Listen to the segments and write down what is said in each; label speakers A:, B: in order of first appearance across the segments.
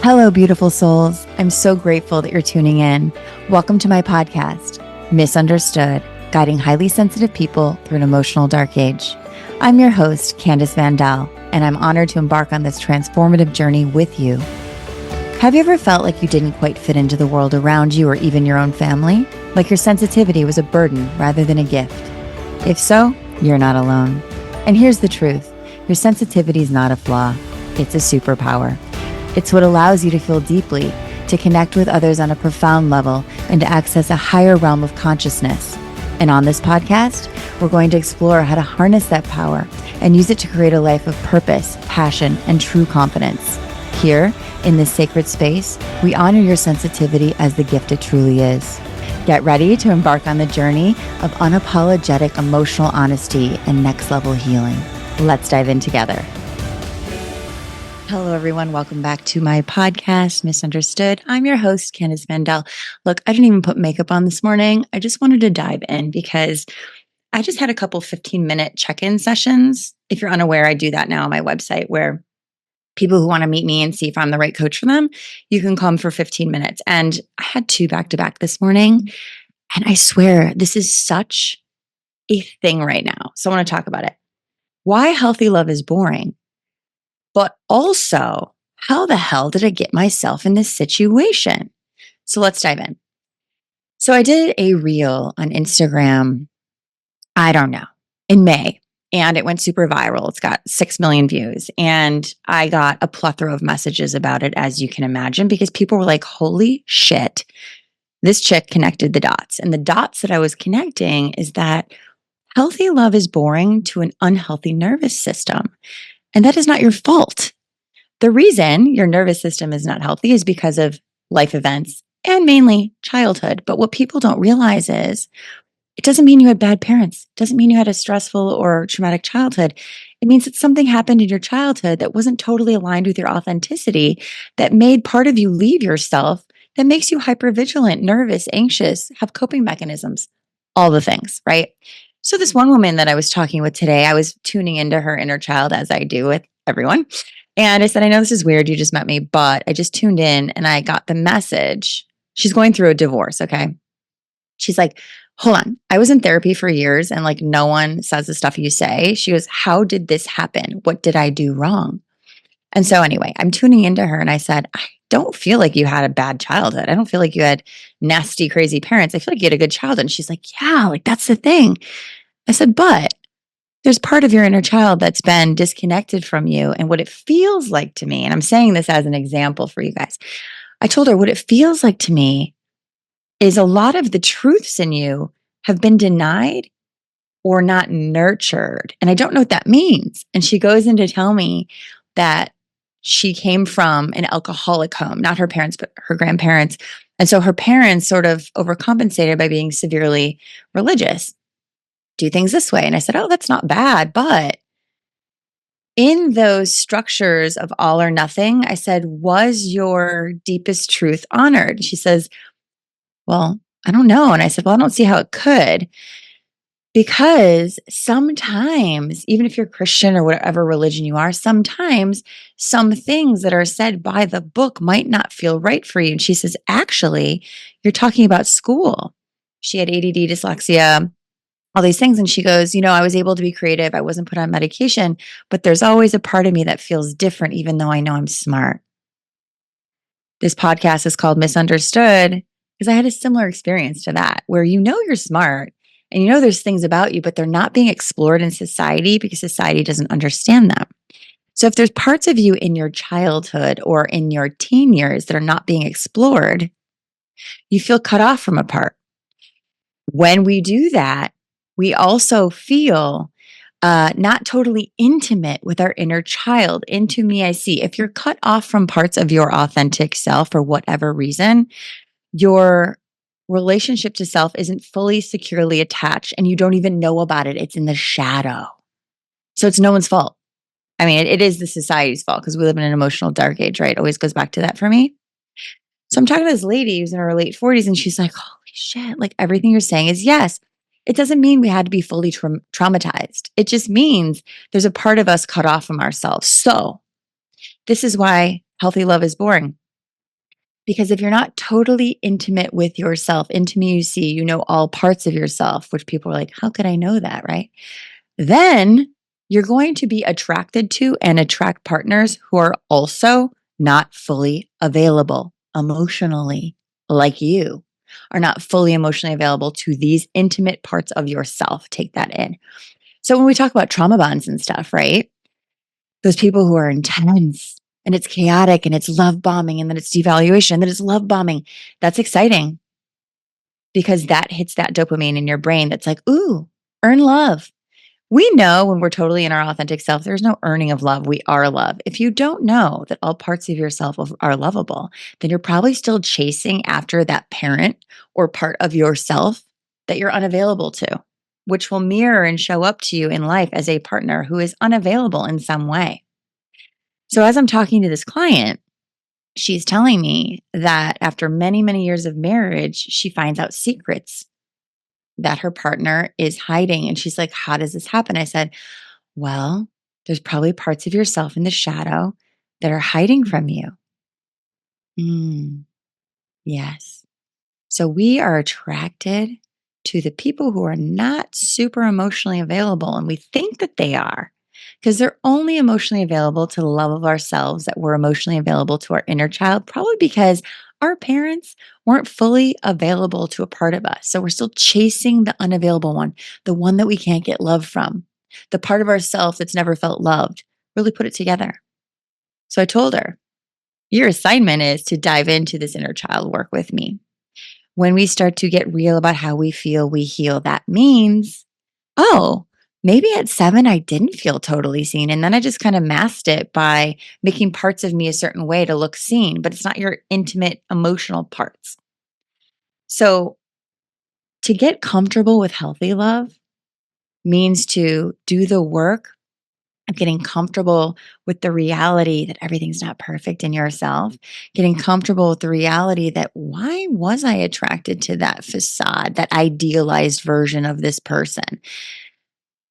A: Hello, beautiful souls. I'm so grateful that you're tuning in. Welcome to my podcast, Misunderstood, guiding highly sensitive people through an emotional dark age. I'm your host, Candice Vandal, and I'm honored to embark on this transformative journey with you. Have you ever felt like you didn't quite fit into the world around you or even your own family? Like your sensitivity was a burden rather than a gift? If so, you're not alone. And here's the truth. Your sensitivity is not a flaw. It's a superpower. It's what allows you to feel deeply, to connect with others on a profound level, and to access a higher realm of consciousness. And on this podcast, we're going to explore how to harness that power and use it to create a life of purpose, passion, and true confidence. Here, in this sacred space, we honor your sensitivity as the gift it truly is. Get ready to embark on the journey of unapologetic emotional honesty and next level healing. Let's dive in together. Hello, everyone. Welcome back to my podcast, Misunderstood. I'm your host, Candice Vandal. Look, I didn't even put makeup on this morning. I just wanted to dive in because I just had a couple 15-minute check-in sessions. If you're unaware, I do that now on my website where people who want to meet me and see if I'm the right coach for them, you can come for 15 minutes. And I had two back-to-back this morning. And I swear, this is such a thing right now. So I want to talk about it. Why healthy love is boring. But also, how the hell did I get myself in this situation? So let's dive in. So I did a reel on Instagram, I don't know, in May, and it went super viral. It's got 6 million views. And I got a plethora of messages about it, as you can imagine, because people were like, holy shit, this chick connected the dots. And the dots that I was connecting is that healthy love is boring to an unhealthy nervous system. And that is not your fault. The reason your nervous system is not healthy is because of life events and mainly childhood. But what people don't realize is it doesn't mean you had bad parents. It doesn't mean you had a stressful or traumatic childhood. It means that something happened in your childhood that wasn't totally aligned with your authenticity, that made part of you leave yourself, that makes you hypervigilant, nervous, anxious, have coping mechanisms, all the things, right? So this one woman that I was talking with today, I was tuning into her inner child as I do with everyone. And I said, I know this is weird. You just met me, but I just tuned in and I got the message. She's going through a divorce. Okay. She's like, hold on. I was in therapy for years and like no one says the stuff you say. She goes, how did this happen? What did I do wrong? And so anyway, I'm tuning into her and I said, I don't feel like you had a bad childhood. I don't feel like you had nasty, crazy parents. I feel like you had a good childhood. And she's like, yeah, like that's the thing. I said, but there's part of your inner child that's been disconnected from you. And what it feels like to me, and I'm saying this as an example for you guys, I told her what it feels like to me is a lot of the truths in you have been denied or not nurtured. And I don't know what that means. And she goes in to tell me that she came from an alcoholic home, not her parents, but her grandparents. And so her parents sort of overcompensated by being severely religious. Do things this way. And I said, oh, that's not bad. But in those structures of all or nothing, I said, was your deepest truth honored? She says, well, I don't know. And I said, well, I don't see how it could. Because sometimes, even if you're Christian or whatever religion you are, sometimes some things that are said by the book might not feel right for you. And she says, actually, you're talking about school. She had ADD, dyslexia, all these things. And she goes, I was able to be creative. I wasn't put on medication, but there's always a part of me that feels different, even though I know I'm smart. This podcast is called Misunderstood because I had a similar experience to that, where you're smart and there's things about you, but they're not being explored in society because society doesn't understand them. So if there's parts of you in your childhood or in your teen years that are not being explored, you feel cut off from a part. When we do that, we also feel not totally intimate with our inner child. Into me, I see. If you're cut off from parts of your authentic self for whatever reason, your relationship to self isn't fully securely attached and you don't even know about it. It's in the shadow. So it's no one's fault. I mean, it is the society's fault because we live in an emotional dark age, right? It always goes back to that for me. So I'm talking to this lady who's in her late 40s and she's like, holy shit, like everything you're saying is yes. It doesn't mean we had to be fully traumatized. It just means there's a part of us cut off from ourselves. So this is why healthy love is boring. Because if you're not totally intimate with yourself, intimacy, you know all parts of yourself, which people are like, how could I know that? Right. Then you're going to be attracted to and attract partners who are also not fully available emotionally, like you are not fully emotionally available to these intimate parts of yourself. Take that in. So when we talk about trauma bonds and stuff, right? Those people who are intense and it's chaotic and it's love bombing and then it's devaluation and then it's love bombing. That's exciting because that hits that dopamine in your brain that's like, ooh, earn love. We know when we're totally in our authentic self, there's no earning of love. We are love. If you don't know that all parts of yourself are lovable, then you're probably still chasing after that parent or part of yourself that you're unavailable to, which will mirror and show up to you in life as a partner who is unavailable in some way. So, as I'm talking to this client, she's telling me that after many, many years of marriage, she finds out secrets that her partner is hiding. And she's like, how does this happen? I said, well, there's probably parts of yourself in the shadow that are hiding from you. Mm, yes. So we are attracted to the people who are not super emotionally available, and we think that they are because they're only emotionally available to the love of ourselves, that we're emotionally available to our inner child, probably because our parents weren't fully available to a part of us. So we're still chasing the unavailable one, the one that we can't get love from, the part of ourself that's never felt loved. Really put it together. So I told her, your assignment is to dive into this inner child work with me. When we start to get real about how we feel, we heal. That means, oh, maybe at 7, I didn't feel totally seen. And then I just kind of masked it by making parts of me a certain way to look seen, but it's not your intimate emotional parts. So to get comfortable with healthy love means to do the work of getting comfortable with the reality that everything's not perfect in yourself, getting comfortable with the reality that why was I attracted to that facade, that idealized version of this person?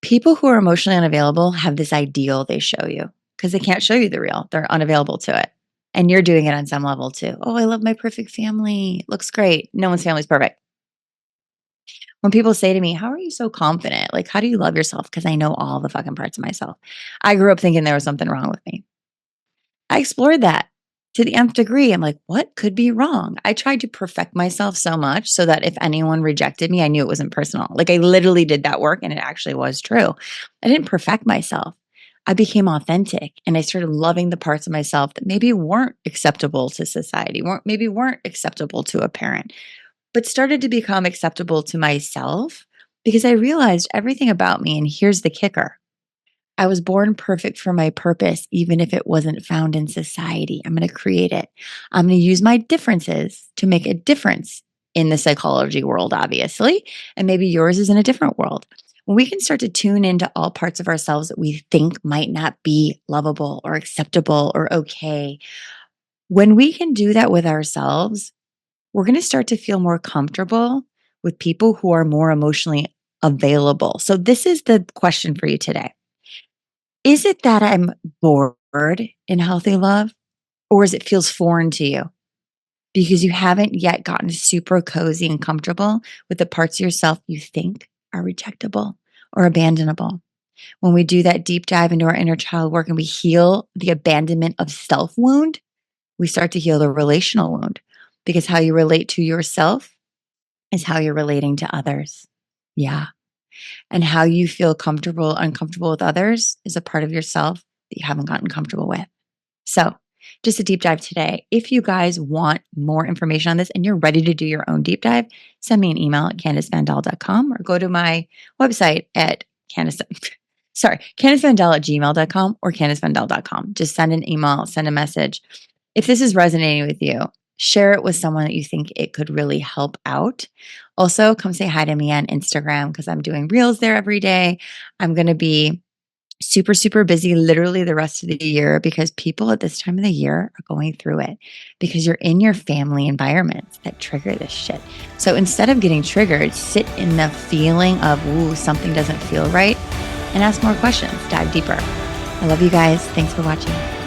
A: People who are emotionally unavailable have this ideal they show you because they can't show you the real. They're unavailable to it. And you're doing it on some level too. Oh, I love my perfect family. Looks great. No one's family is perfect. When people say to me, how are you so confident? Like, how do you love yourself? Because I know all the fucking parts of myself. I grew up thinking there was something wrong with me. I explored that to the nth degree. I'm like, what could be wrong? I tried to perfect myself so much so that if anyone rejected me, I knew it wasn't personal. Like I literally did that work and it actually was true. I didn't perfect myself. I became authentic and I started loving the parts of myself that maybe weren't acceptable to society, weren't acceptable to a parent, but started to become acceptable to myself because I realized everything about me. And here's the kicker. I was born perfect for my purpose, even if it wasn't found in society. I'm going to create it. I'm going to use my differences to make a difference in the psychology world, obviously. And maybe yours is in a different world. When we can start to tune into all parts of ourselves that we think might not be lovable or acceptable or okay, when we can do that with ourselves, we're going to start to feel more comfortable with people who are more emotionally available. So, this is the question for you today. Is it that I'm bored in healthy love, or is it feels foreign to you because you haven't yet gotten super cozy and comfortable with the parts of yourself you think are rejectable or abandonable? When we do that deep dive into our inner child work and we heal the abandonment of self wound, we start to heal the relational wound because how you relate to yourself is how you're relating to others. Yeah. And how you feel comfortable, uncomfortable with others is a part of yourself that you haven't gotten comfortable with. So, just a deep dive today. If you guys want more information on this and you're ready to do your own deep dive, send me an email at CandiceVandal.com or go to my website at CandiceVandal@gmail.com or CandiceVandal.com. Just send an email, send a message. If this is resonating with you, share it with someone that you think it could really help out. Also, come say hi to me on Instagram because I'm doing reels there every day. I'm going to be super, super busy literally the rest of the year because people at this time of the year are going through it because you're in your family environments that trigger this shit. So instead of getting triggered, sit in the feeling of, ooh, something doesn't feel right and ask more questions, dive deeper. I love you guys. Thanks for watching.